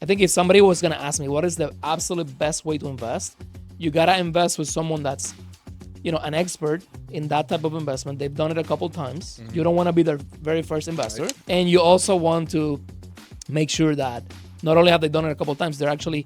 think if somebody was going to ask me what is the absolute best way to invest, you got to invest with someone that's, an expert in that type of investment. They've done it a couple times. You don't want to be their very first investor. Right. And you also want to make sure that not only have they done it a couple times, they're actually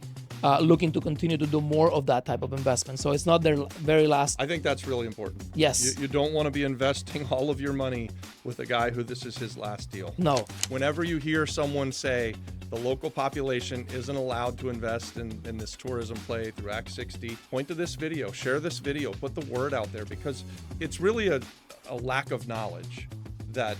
looking to continue to do more of that type of investment. So it's not their very last. I think that's really important. Yes. You don't want to be investing all of your money with a guy who this is his last deal. No. Whenever you hear someone say the local population isn't allowed to invest in this tourism play through Act 60, point to this video, share this video, put the word out there, because it's really a lack of knowledge that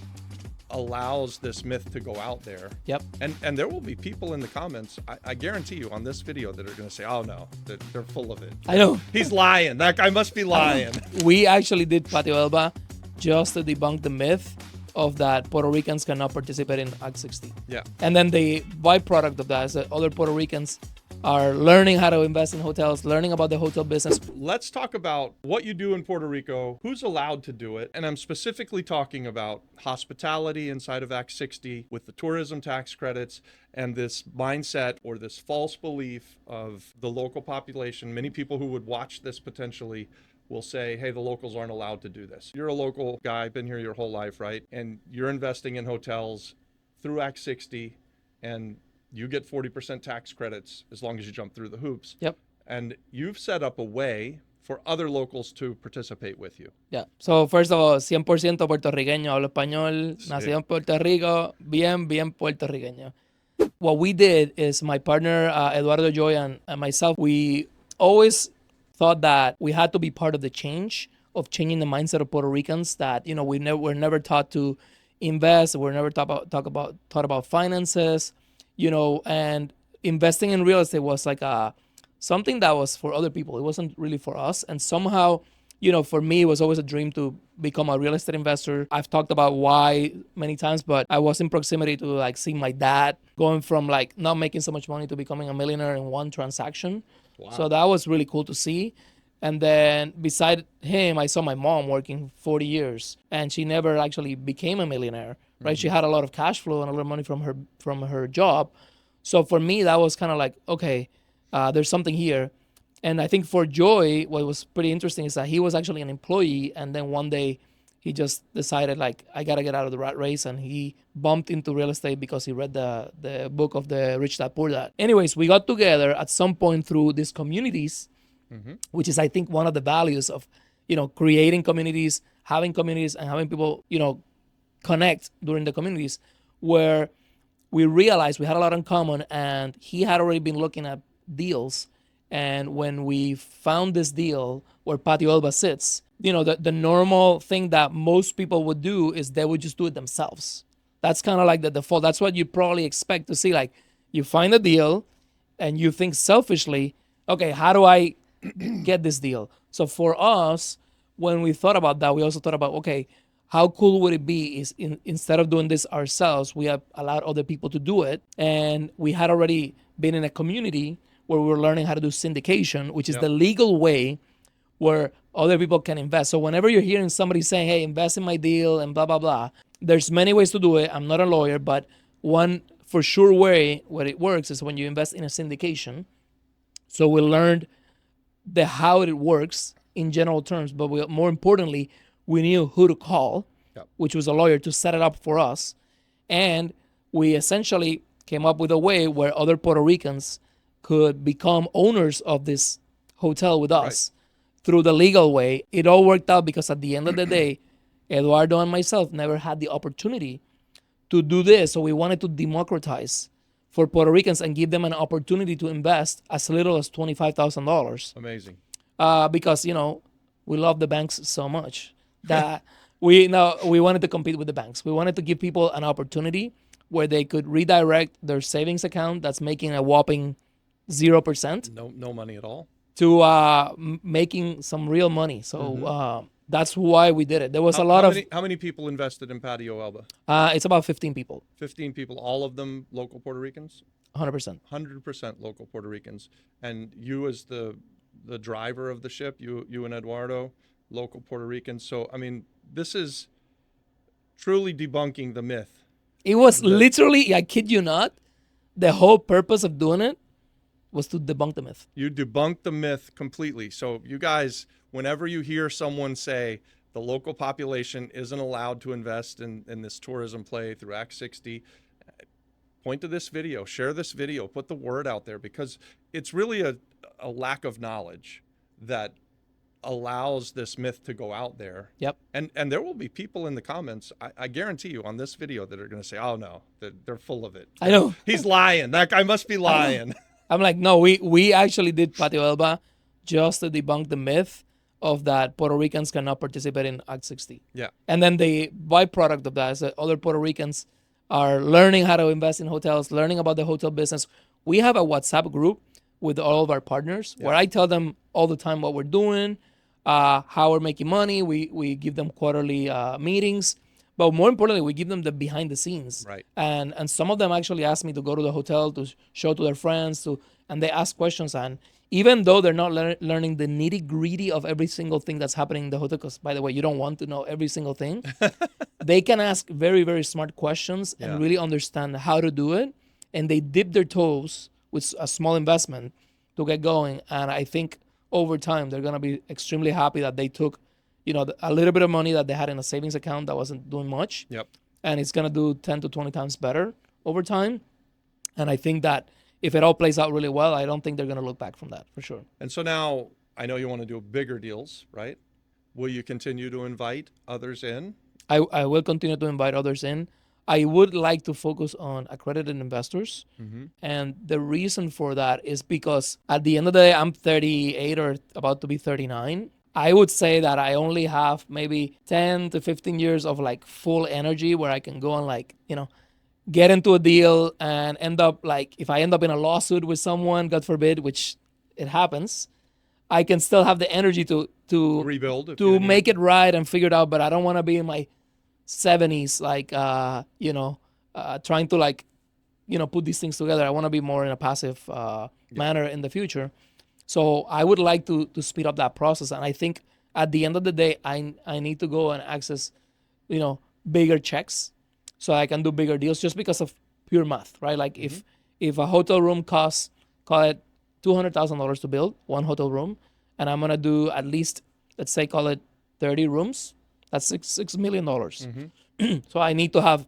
allows this myth to go out there. Yep. And there will be people in the comments, I guarantee you, on this video that are going to say, oh no, they're full of it. I know. He's lying. That guy must be lying. We actually did Patio Elba just to debunk the myth of that Puerto Ricans cannot participate in Act 60. Yeah. And then the byproduct of that is that other Puerto Ricans are learning how to invest in hotels, learning about the hotel business. Let's talk about what you do in Puerto Rico, who's allowed to do it. And I'm specifically talking about hospitality inside of Act 60 with the tourism tax credits and this mindset or this false belief of the local population. Many people who would watch this potentially will say, hey, the locals aren't allowed to do this. You're a local guy, been here your whole life, right? And you're investing in hotels through Act 60 and you get 40% tax credits as long as you jump through the hoops. Yep. And you've set up a way for other locals to participate with you. Yeah. So first of all, 100% puertorriqueño, hablo español, sí. Nacido en Puerto Rico, bien puertorriqueño. What we did is my partner, Eduardo Joy, and myself, we always thought that we had to be part of the change of changing the mindset of Puerto Ricans, that, we're never taught to invest. We're never taught about finances. And investing in real estate was like something that was for other people. It wasn't really for us. And somehow, for me, it was always a dream to become a real estate investor. I've talked about why many times, but I was in proximity to see my dad going from not making so much money to becoming a millionaire in one transaction. Wow. So that was really cool to see. And then beside him, I saw my mom working 40 years and she never actually became a millionaire, right? Mm-hmm. She had a lot of cash flow and a lot of money from her job. So for me, that was kind of like, okay, there's something here. And I think for Joy, what was pretty interesting is that he was actually an employee. And then one day he just decided I got to get out of the rat race. And he bumped into real estate because he read the book of the Rich Dad Poor Dad. Anyways, we got together at some point through these communities, mm-hmm. which is, I think, one of the values of, creating communities, and having people, connect during the communities, where we realized we had a lot in common. And he had already been looking at deals. And when we found this deal where Patio Elba sits, the normal thing that most people would do is they would just do it themselves. That's kind of like the default. That's what you probably expect to see. You find a deal and you think selfishly, okay, how do I get this deal? So for us, when we thought about that, we also thought about, okay, how cool would it be is instead of doing this ourselves, we have allowed other people to do it. And we had already been in a community where we were learning how to do syndication, which is the legal way where other people can invest. So whenever you're hearing somebody saying, hey, invest in my deal and blah, blah, blah, there's many ways to do it. I'm not a lawyer, but one for sure way where it works is when you invest in a syndication. So we learned how it works in general terms, but more importantly, we knew who to call, which was a lawyer, to set it up for us. And we essentially came up with a way where other Puerto Ricans could become owners of this hotel with us through the legal way. It all worked out because at the end of the day, Eduardo and myself never had the opportunity to do this. So we wanted to democratize for Puerto Ricans and give them an opportunity to invest as little as $25,000. Amazing. Because, we love the banks so much that we wanted to compete with the banks. We wanted to give people an opportunity where they could redirect their savings account that's making a whopping 0%. No money at all. To making some real money. So that's why we did it. There was how many people invested in Patio Elba? It's about 15 people. 15 people, all of them local Puerto Ricans? 100%. 100% local Puerto Ricans. And you as the driver of the ship, you and Eduardo, local Puerto Ricans. So, I mean, this is truly debunking the myth. It was literally, I kid you not, the whole purpose of doing it was to debunk the myth. You debunk the myth completely. So you guys, whenever you hear someone say the local population isn't allowed to invest in this tourism play through Act 60, point to this video, share this video, put the word out there, because it's really a lack of knowledge that allows this myth to go out there. Yep. And there will be people in the comments, I guarantee you, on this video that are going to say, oh no, they're full of it. I know. He's lying. That guy must be lying. I'm like, no, we actually did Patio Elba just to debunk the myth of that Puerto Ricans cannot participate in Act 60. Yeah. And then the byproduct of that is that other Puerto Ricans are learning how to invest in hotels, learning about the hotel business. We have a WhatsApp group with all of our partners where I tell them all the time what we're doing, how we're making money. We give them quarterly meetings. But more importantly, we give them the behind the scenes. Right. And some of them actually ask me to go to the hotel to show to their friends, and they ask questions. And even though they're not learning the nitty gritty of every single thing that's happening in the hotel, because by the way, you don't want to know every single thing, they can ask very, very smart questions and really understand how to do it. And they dip their toes with a small investment to get going. And I think over time, they're going to be extremely happy that they took a little bit of money that they had in a savings account that wasn't doing much. Yep. And it's going to do 10 to 20 times better over time. And I think that if it all plays out really well, I don't think they're going to look back from that for sure. And so now I know you want to do bigger deals, right? Will you continue to invite others in? I will continue to invite others in. I would like to focus on accredited investors. Mm-hmm. And the reason for that is because at the end of the day, I'm 38 or about to be 39. I would say that I only have maybe 10 to 15 years of like full energy where I can go and get into a deal and end up if I end up in a lawsuit with someone, God forbid, which it happens, I can still have the energy to rebuild, to make it right and figure it out. But I don't want to be in my 70s, trying to put these things together. I want to be more in a passive manner in the future. So I would like to speed up that process. And I think at the end of the day, I need to go and access, bigger checks so I can do bigger deals just because of pure math, right? Like if a hotel room costs, call it $200,000 to build, one hotel room, and I'm going to do at least, let's say, call it 30 rooms, that's $6 million. So I need to have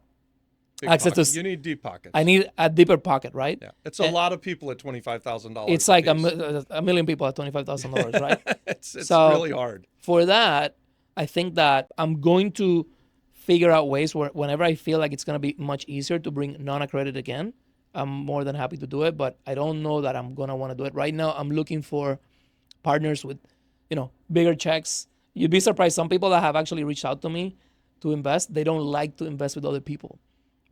Big access pocket. to. You need deep pockets. I need a deeper pocket, right? Yeah, it's a lot of people at $25,000. It's like a million people at $25,000, right? It's so really hard. For that, I think that I'm going to figure out ways where whenever I feel like it's going to be much easier to bring non-accredited again, I'm more than happy to do it. But I don't know that I'm going to want to do it. Right now, I'm looking for partners with, bigger checks. You'd be surprised. Some people that have actually reached out to me to invest, they don't like to invest with other people.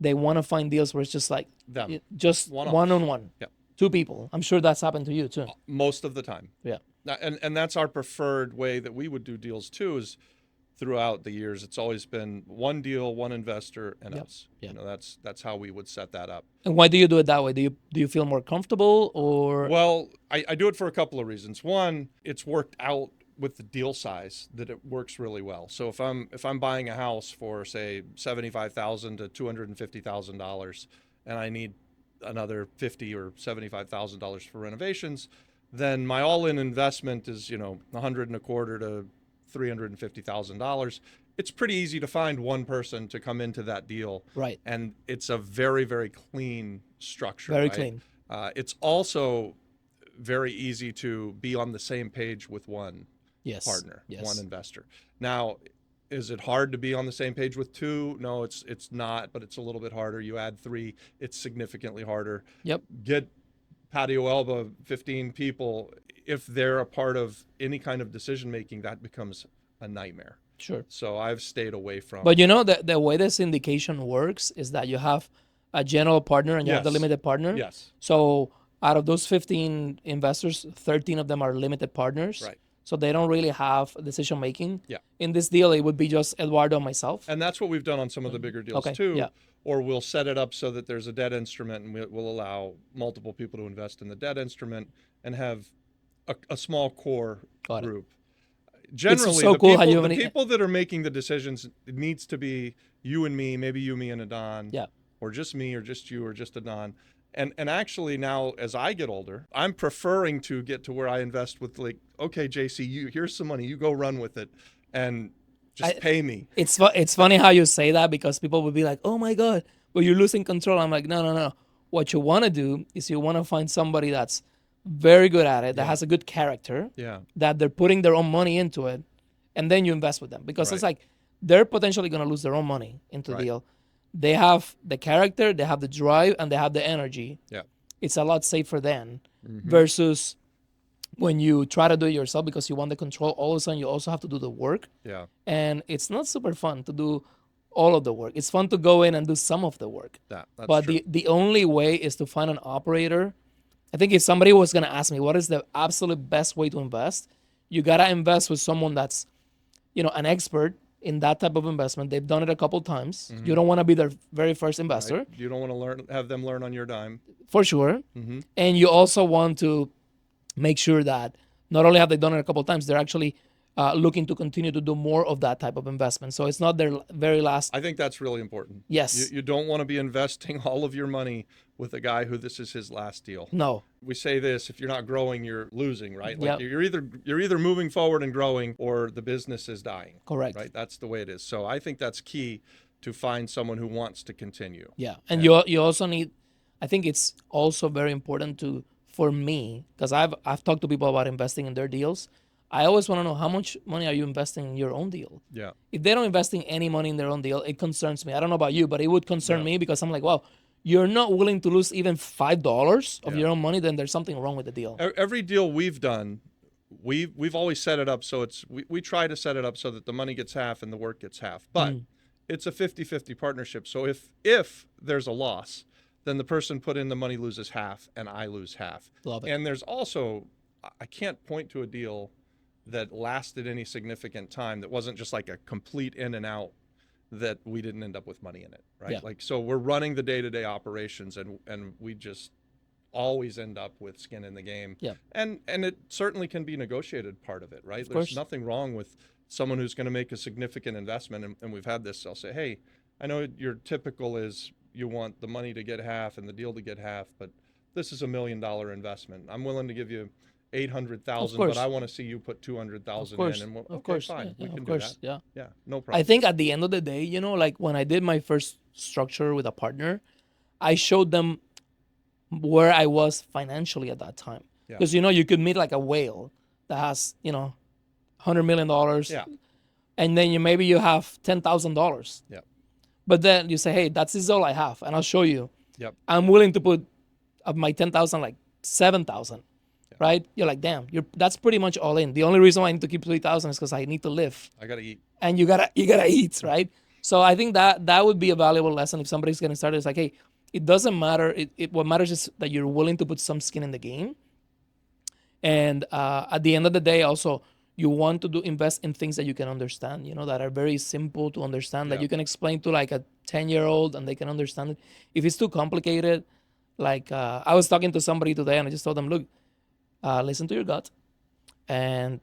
They want to find deals where it's just like Them. just one-on-one. Yeah. Two people. I'm sure that's happened to you too. Most of the time. Yeah. And that's our preferred way that we would do deals too, is throughout the years, it's always been one deal, one investor, and us. Yeah. That's how we would set that up. And why do you do it that way? Do you feel more comfortable or? Well, I do it for a couple of reasons. One, it's worked out with the deal size that it works really well. So if I'm buying a house for say $75,000 to $250,000, and I need another $50,000 or $75,000 for renovations, then my all-in investment is $125,000 to $350,000. It's pretty easy to find one person to come into that deal, right? And it's a very, very clean structure. Very right? clean. It's also very easy to be on the same page with one partner, one investor. Now, is it hard to be on the same page with two? No, it's not, but it's a little bit harder. You add three, it's significantly harder. Yep. Get Patio Elba, 15 people. If they're a part of any kind of decision making, that becomes a nightmare. Sure. So I've stayed away from. But the way the syndication works is that you have a general partner and you have the limited partner. Yes. So out of those 15 investors, 13 of them are limited partners. Right. So they don't really have decision making. Yeah. In this deal, it would be just Eduardo and myself. And that's what we've done on some of the bigger deals too. Yeah. Or we'll set it up so that there's a debt instrument, and we'll allow multiple people to invest in the debt instrument and have a small core group. Generally, it's so the, cool people, the people that are making the decisions, it needs to be you and me, maybe you, me, and Adon, yeah, or just me, or just you, or just Adon. And actually now, as I get older, I'm preferring to get to where I invest with like, okay, JC, here's some money, you go run with it, and just pay me. It's funny how you say that, because people will be like, oh my God, well, you're losing control. I'm like, no. What you want to do is you want to find somebody that's very good at it, that has a good character, that they're putting their own money into it, and then you invest with them. Because it's like they're potentially going to lose their own money into the deal. They have the character, they have the drive, and they have the energy. Yeah. It's a lot safer then versus when you try to do it yourself because you want the control. All of a sudden, you also have to do the work. Yeah. And it's not super fun to do all of the work. It's fun to go in and do some of the work. That's but true. the only way is to find an operator. I think if somebody was going to ask me, what is the absolute best way to invest? You got to invest with someone that's, an expert in that type of investment. They've done it a couple times. You don't want to be their very first investor. Right. You don't want to have them learn on your dime. For sure. And you also want to make sure that not only have they done it a couple times, they're actually looking to continue to do more of that type of investment. So it's not their very last. I think that's really important. Yes. You don't want to be investing all of your money with a guy who this is his last deal. No. We say this: if you're not growing, you're losing, right? Like you're either moving forward and growing, or the business is dying. Correct. Right. That's the way it is. So I think that's key to find someone who wants to continue. Yeah, and you also need. I think it's also very important for me, because I've talked to people about investing in their deals. I always want to know, how much money are you investing in your own deal? Yeah. If they don't invest in any money in their own deal, it concerns me. I don't know about you, but it would concern me, because I'm like, well, you're not willing to lose even $5 of your own money, then there's something wrong with the deal. Every deal we've done, we've always set it up so we try to set it up so that the money gets half and the work gets half. But it's a 50-50 partnership. So if there's a loss, then the person put in the money loses half and I lose half. Love it. And there's also, I can't point to a deal that lasted any significant time that wasn't just like a complete in and out that we didn't end up with money in it, right? Yeah. Like, so we're running the day-to-day operations and we just always end up with skin in the game. Yeah. And it certainly can be negotiated part of it, right? There's nothing wrong with someone who's going to make a significant investment, and we've had this, I'll say, hey, I know your typical is you want the money to get half and the deal to get half, but this is $1 million investment. I'm willing to give you 800,000, but I want to see you put 200,000 in. And of course, fine, we can of do course, that. yeah. Yeah, no problem. I think at the end of the day, like when I did my first structure with a partner, I showed them where I was financially at that time. Because, you could meet like a whale that has, $100 million. Yeah. And then maybe you have $10,000. Yeah. But then you say, hey, that's all I have. And I'll show you. Yep. I'm willing to put of my 10,000, like 7,000. Right? You're like, damn, that's pretty much all in. The only reason why I need to keep 3,000 is because I need to live. I gotta eat. And you gotta eat, right? So I think that would be a valuable lesson if somebody's getting started. It's like, hey, it doesn't matter. What matters is that you're willing to put some skin in the game. And at the end of the day, also, you want to invest in things that you can understand, that are very simple to understand, that you can explain to like a 10-year-old and they can understand it. If it's too complicated, like I was talking to somebody today and I just told them, look, listen to your gut and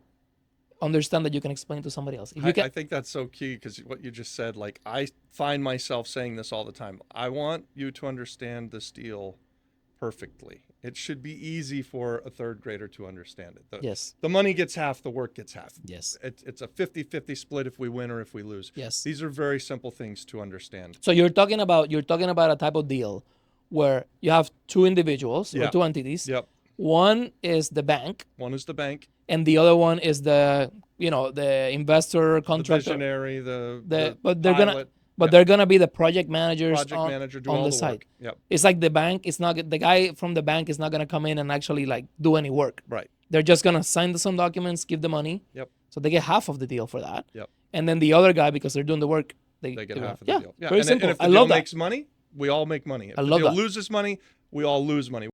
understand that you can explain to somebody else. If you I think that's so key, because what you just said, like, I find myself saying this all the time. I want you to understand this deal perfectly. It should be easy for a third grader to understand it. Yes. The money gets half, the work gets half. Yes. It's a 50-50 split if we win or if we lose. Yes. These are very simple things to understand. So you're talking about a type of deal where you have two individuals or two entities. Yep. One is the bank. One is the bank. And the other one is the investor, contractor. The visionary, they're gonna be the project managers on the site. Work. Yep. It's like the bank. It's not the guy from the bank is not gonna come in and actually like do any work. Right. They're just gonna sign some documents, give the money. Yep. So they get half of the deal for that. Yep. And then the other guy, because they're doing the work, they get half of the deal. Yeah. Very simple. And if the I deal love that. makes money, we all make money. If I the love deal that. loses money, we all lose money.